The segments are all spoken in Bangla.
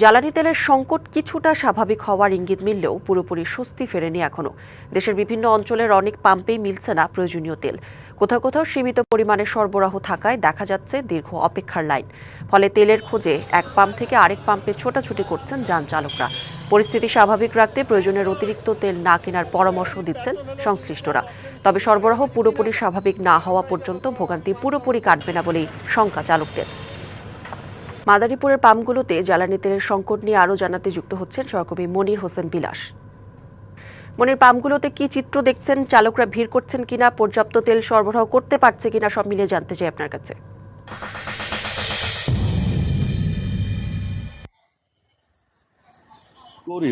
জ্বালানি তেলের সংকট কিছুটা স্বাভাবিক হওয়ার ইঙ্গিত মিললেও পুরোপুরি স্বস্তি ফেরেনি এখনো। দেশের বিভিন্ন অঞ্চলের অনেক পাম্পেই মিলছে না প্রয়োজনীয় তেল। কোথাও কোথাও সীমিত পরিমাণে সরবরাহ থাকায় দেখা যাচ্ছে দীর্ঘ অপেক্ষার লাইন। ফলে তেলের খোঁজে এক পাম্প থেকে আরেক পাম্পে ছোটাছুটি করছেন যান চালকরা। পরিস্থিতি স্বাভাবিক রাখতে প্রয়োজনের অতিরিক্ত তেল না কেনার পরামর্শ দিচ্ছেন সংশ্লিষ্টরা। তবে সরবরাহ পুরোপুরি স্বাভাবিক না হওয়া পর্যন্ত ভোগান্তি পুরোপুরি কাটবে না বলেই শঙ্কা চালকদের। মাদারীপুরের পাম্পগুলোতে জ্বালানি তেলের সংকট নিয়ে আরও জানাতে যুক্ত হচ্ছেন সহকর্মী মনির হোসেন বিলাস। মনির, পাম্পগুলোতে কি চিত্র দেখছেন? চালকরা ভিড় করছেন কিনা, পর্যাপ্ত তেল সরবরাহ করতে পারছে কিনা, সব মিলিয়ে জানতে চাই আপনার কাছে।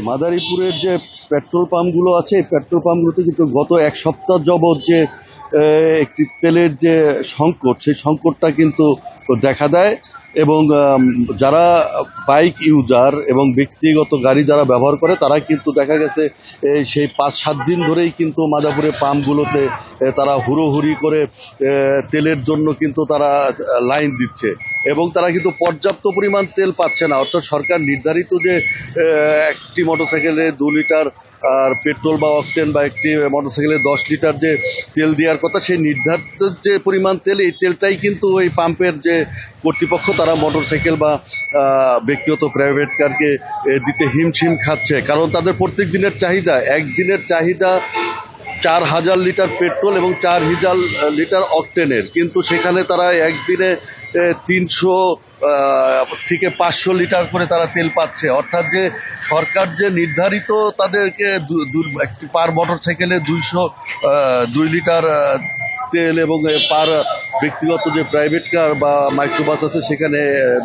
মাদারীপুরের যে পেট্রোল পাম্পগুলো আছে, এই পেট্রোল পাম্পগুলোতে কিন্তু গত এক সপ্তাহ যাবৎ যে একটি তেলের যে সংকট, সেই সংকটটা কিন্তু দেখা দেয়। এবং যারা বাইক ইউজার এবং ব্যক্তিগত গাড়ি যারা ব্যবহার করে তারা কিন্তু দেখা গেছে সেই 5-7 দিন ধরেই কিন্তু মাদারীপুরের পাম্পগুলোতে তারা হুড়োহুড়ি করে তেলের জন্য কিন্তু তারা লাইন দিচ্ছে এবং তারা কিন্তু পর্যাপ্ত পরিমাণ তেল পাচ্ছে না। অর্থাৎ সরকার নির্ধারিত যে একটি মোটরসাইকেলে 2 লিটার আর পেট্রোল বা অকটেন বা একটি মোটরসাইকেলে 10 লিটার যে তেল দেওয়ার কথা, সেই নির্ধারিত যে পরিমাণ তেল, এই তেলটাই কিন্তু ওই পাম্পের যে কর্তৃপক্ষ তারা মোটরসাইকেল বা ব্যক্তিগত প্রাইভেট কারকে দিতে হিমশিম খাচ্ছে। কারণ তাদের প্রত্যেক দিনের চাহিদা, একদিনের চাহিদা 4000 লিটার পেট্রোল এবং 4000 লিটার অকটেনের, কিন্তু সেখানে তারা একদিনে 300 থেকে 500 লিটার করে তারা তেল পাচ্ছে। অর্থাৎ যে সরকার যে নির্ধারিত তাদেরকে একটি পার মোটরসাইকেলে 2 লিটার তেল এবং পার ব্যক্তিগত যে প্রাইভেট কার বা মাইক্রোবাস আছে সেখানে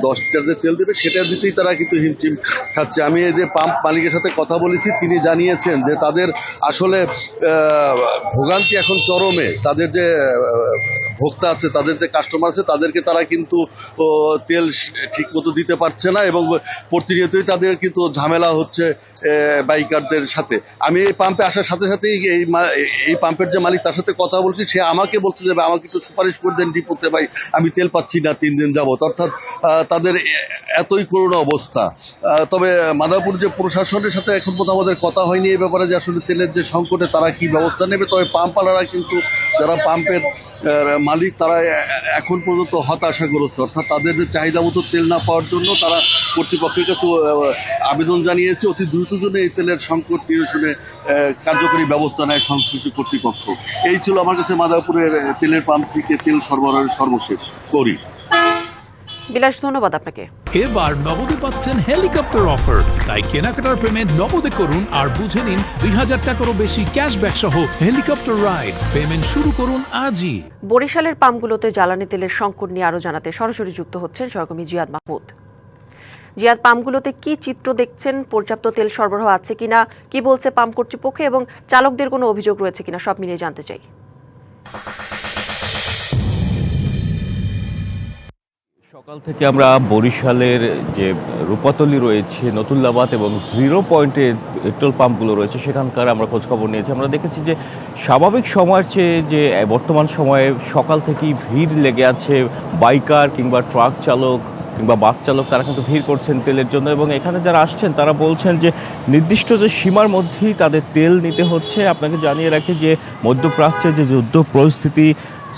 10 লিটার যে তেল দেবে, সেটা দিতেই তারা কিন্তু হিমশিম খাচ্ছে। আমি এই যে পাম্প মালিকের সাথে কথা বলেছি, তিনি জানিয়েছেন যে তাদের আসলে ভোগান্তি এখন চরমে। তাদের যে ভোক্তা আছে, তাদের যে কাস্টমার আছে, তাদেরকে তারা কিন্তু তেল ঠিক মতো দিতে পারছে না এবং প্রতিনিয়তই তাদের কিন্তু ঝামেলা হচ্ছে বাইকারদের সাথে। আমি এই পাম্পে আসার সাথে সাথেই এই পাম্পের যে মালিক, তার সাথে কথা বলছি। সে আমাকে বলতে যাবে, আমাকে একটু সুপারিশ করে দেন ডিপোতে, ভাই আমি তেল পাচ্ছি না 3 দিন যাবত। অর্থাৎ তাদের এতই করুণ অবস্থা। তবে মাদারীপুর যে প্রশাসনের সাথে এখন পর্যন্ত আমাদের কথা হয়নি এই ব্যাপারে যে আসলে তেলের যে সংকটে তারা কি ব্যবস্থা নেবে। তবে পাম্পওয়ালারা কিন্তু, যারা পাম্পের মালিক, তারা এখন পর্যন্ত হতাশাগ্রস্ত। অর্থাৎ তাদের যে চাহিদা মতো তেল না পাওয়ার জন্য তারা কর্তৃপক্ষের কাছে আবেদন জানিয়েছে অতি দ্রুত জন্য এই তেলের সংকট নিরসনে কার্যকরী ব্যবস্থা নেয় সংশ্লিষ্ট কর্তৃপক্ষ। এই ছিল আমার কাছে মাদারীপুরের তেলের পাম্প থেকে তেল সরবরাহের সর্বশেষ করি। বিলাস, ধন্যবাদ আপনাকে। এবার নগদে পাচ্ছেন হেলিকপ্টার অফার, তাই কেনাকাটার পেমেন্ট নগদে করুন আর বুঝে নিন 2000 টাকারও বেশি ক্যাশব্যাক সহ হেলিকপ্টার রাইড। পেমেন্ট শুরু করুন আজই। বরিশালের পাম্পগুলোতে জ্বালানি তেলের সংকট নিয়ে আরও জানাতে সরাসরি যুক্ত হচ্ছেন সহকর্মী জিয়াদ মাহমুদ। জিয়াদ, পাম্পগুলোতে কি চিত্র দেখছেন? পর্যাপ্ত তেল সরবরাহ আছে কিনা, কি বলছে পাম্প কর্তৃপক্ষ এবং চালকদের কোনো অভিযোগ রয়েছে কিনা, সব মিলিয়ে জানতে চাই। সকাল থেকে আমরা বরিশালের যে রূপাতলী রয়েছে, নতুল্লাবাদ এবং 0 পয়েন্টের পেট্রোল পাম্পগুলো রয়েছে সেখানকার আমরা খোঁজখবর নিয়েছি। আমরা দেখেছি যে স্বাভাবিক সময়ের চেয়ে যে বর্তমান সময়ে সকাল থেকেই ভিড় লেগে আছে। বাইকার কিংবা ট্রাক চালক কিংবা বাস চালক তারা কিন্তু ভিড় করছেন তেলের জন্য এবং এখানে যারা আসছেন তারা বলছেন যে নির্দিষ্ট যে সীমার মধ্যেই তাদের তেল নিতে হচ্ছে। আপনাকে জানিয়ে রাখি যে মধ্যপ্রাচ্যে যে যুদ্ধ পরিস্থিতি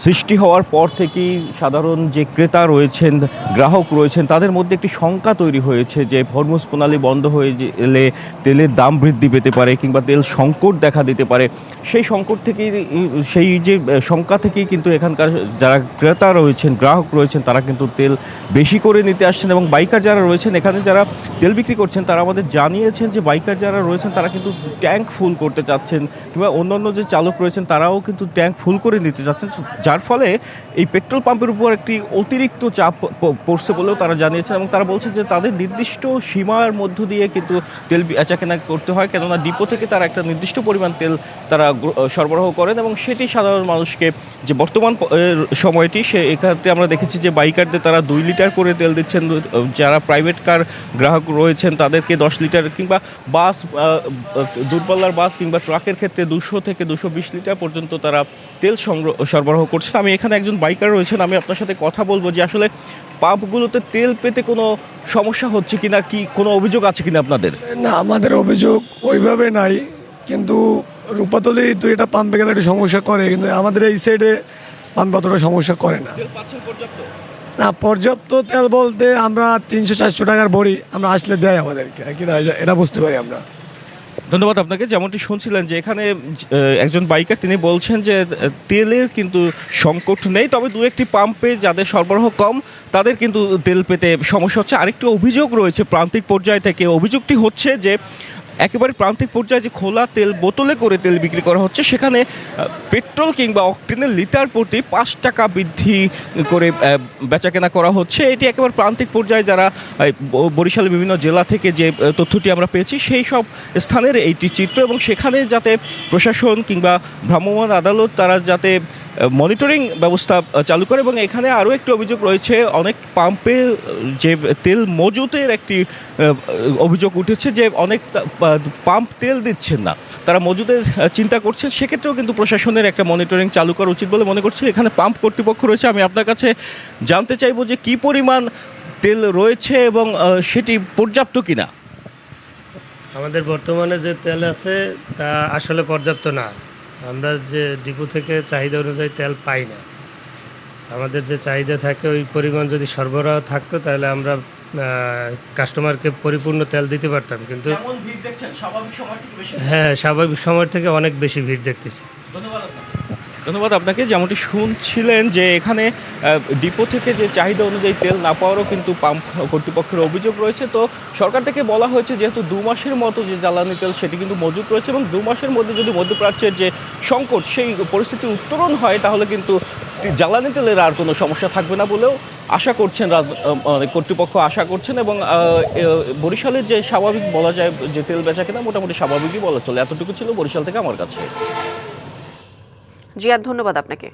সৃষ্টি হওয়ার পর থেকেই সাধারণ যে ক্রেতা রয়েছেন, গ্রাহক রয়েছেন, তাদের মধ্যে একটি শঙ্কা তৈরি হয়েছে যে হরমুজ প্রণালী বন্ধ হয়ে গেলে তেলের দাম বৃদ্ধি পেতে পারে কিংবা তেল সংকট দেখা দিতে পারে। সেই সংকট থেকেই, সেই যে শঙ্কা থেকেই কিন্তু এখানকার যারা ক্রেতা রয়েছেন, গ্রাহক রয়েছেন, তারা কিন্তু তেল বেশি করে নিতে আসছেন। এবং বাইকার যারা রয়েছেন, এখানে যারা তেল বিক্রি করছেন, তারা আমাদের জানিয়েছেন যে বাইকার যারা রয়েছেন তারা কিন্তু ট্যাঙ্ক ফুল করতে চাচ্ছেন কিংবা অন্যান্য যে চালক রয়েছেন তারাও কিন্তু ট্যাঙ্ক ফুল করে নিতে চাচ্ছেন, যার ফলে এই পেট্রোল পাম্পের উপর একটি অতিরিক্ত চাপ পড়ছে বলেও তারা জানিয়েছেন। এবং তারা বলছে যে তাদের নির্দিষ্ট সীমার মধ্য দিয়ে কিন্তু তেল বেচাকেনা করতে হয়, কেননা ডিপো থেকে তারা একটা নির্দিষ্ট পরিমাণ তেল তারা সরবরাহ করেন এবং সেটি সাধারণ মানুষকে, যে বর্তমান সময়টি সে এখানে আমরা দেখেছি যে বাইকারদের তারা 2 লিটার করে তেল দিচ্ছেন, যারা প্রাইভেট কার গ্রাহক রয়েছেন তাদেরকে 10 লিটার কিংবা বাস, দূরপাল্লার বাস কিংবা ট্রাকের ক্ষেত্রে 200 থেকে 220 লিটার পর্যন্ত তারা তেল সরবরাহ করছেন। আমি এখানে একজন বাইকার রয়েছেন, আমি আপনার সাথে কথা বলবো যে আসলে পাম্পগুলোতে তেল পেতে কোনো সমস্যা হচ্ছে কিনা, কি কোনো অভিযোগ আছে কিনা আপনাদের? না, আমাদের অভিযোগ ওইভাবে নাই, কিন্তু রূপাতলি তো এটা পাম্পে গেলে একটা সমস্যা করে, কিন্তু আমাদের এই সাইডে পাম্প অতটা সমস্যা করে না। না, পর্যাপ্ত তেল বলতে আমরা 300-400 টাকার ভরি আমরা আসলে দেয় আমাদেরকে, কিনা এটা বুঝতে পারি আমরা। ধন্যবাদ আপনাকে। যেমনটি শুনছিলেন যে এখানে একজন বাইকার তিনি বলছেন যে তেলের কিন্তু সংকট নেই, তবে দু একটি পাম্পে যাদের সরবরাহ কম তাদের কিন্তু তেল পেতে সমস্যা হচ্ছে। আরেকটি অভিযোগ রয়েছে প্রান্তিক পর্যায় থেকে, অভিযোগটি হচ্ছে যে একেবারে প্রান্তিক পর্যায়ে যে খোলা তেল বোতলে করে তেল বিক্রি করা হচ্ছে, সেখানে পেট্রোল কিংবা অকটেনের লিটার প্রতি 5 টাকা বৃদ্ধি করে বেচাকেনা করা হচ্ছে। এটি একেবারে প্রান্তিক পর্যায়ে যারা বরিশালের বিভিন্ন জেলা থেকে যে তথ্যটি আমরা পেয়েছি সেই সব স্থানের এইটি চিত্র, এবং সেখানে যাতে প্রশাসন কিংবা ভ্রাম্যমাণ আদালত তারা যাতে মনিটরিং ব্যবস্থা চালু করে। এবং এখানে আরও একটি অভিযোগ রয়েছে, অনেক পাম্পে যে তেল মজুতের একটি অভিযোগ উঠেছে যে অনেক পাম্প তেল দিচ্ছেন না, তারা মজুদের চিন্তা করছেন। সেক্ষেত্রেও কিন্তু প্রশাসনের একটা মনিটরিং চালু করা উচিত বলে মনে করছি। এখানে পাম্প কর্তৃপক্ষ রয়েছে, আমি আপনার কাছে জানতে চাইবো যে কী পরিমাণ তেল রয়েছে এবং সেটি পর্যাপ্ত কিনা। আমাদের বর্তমানে যে তেল আছে তা আসলে পর্যাপ্ত না। আমরা যে ডিপো থেকে চাহিদা অনুযায়ী তেল পাই না। আমাদের যে চাহিদা থাকে ওই পরিমাণ যদি সরবরাহ থাকতো তাহলে আমরা কাস্টমারকে পরিপূর্ণ তেল দিতে পারতাম, কিন্তু হ্যাঁ, স্বাভাবিক সময় থেকে অনেক বেশি ভিড় দেখতেছি। ধন্যবাদ আপনাকে। যেমনটি শুনছিলেন যে এখানে ডিপো থেকে যে চাহিদা অনুযায়ী তেল না পাওয়ারও কিন্তু পাম্প কর্তৃপক্ষের অভিযোগ রয়েছে। তো সরকার থেকে বলা হয়েছে যেহেতু 2 মাসের মতো যে জ্বালানি তেল সেটি কিন্তু মজুত রয়েছে, এবং 2 মাসের মধ্যে যদি মধ্যপ্রাচ্যের যে সংকট সেই পরিস্থিতি উত্তরণ হয় তাহলে কিন্তু জ্বালানি তেলের আর কোনো সমস্যা থাকবে না বলেও আশা করছেন কর্তৃপক্ষ আশা করছেন। এবং বরিশালের যে স্বাভাবিক বলা যায় যে তেল বেচা কেনা মোটামুটি স্বাভাবিকই বলা চলে। এতটুকু ছিল বরিশাল থেকে আমার কাছে। জিয়াদ, ধন্যবাদ আপনাকে।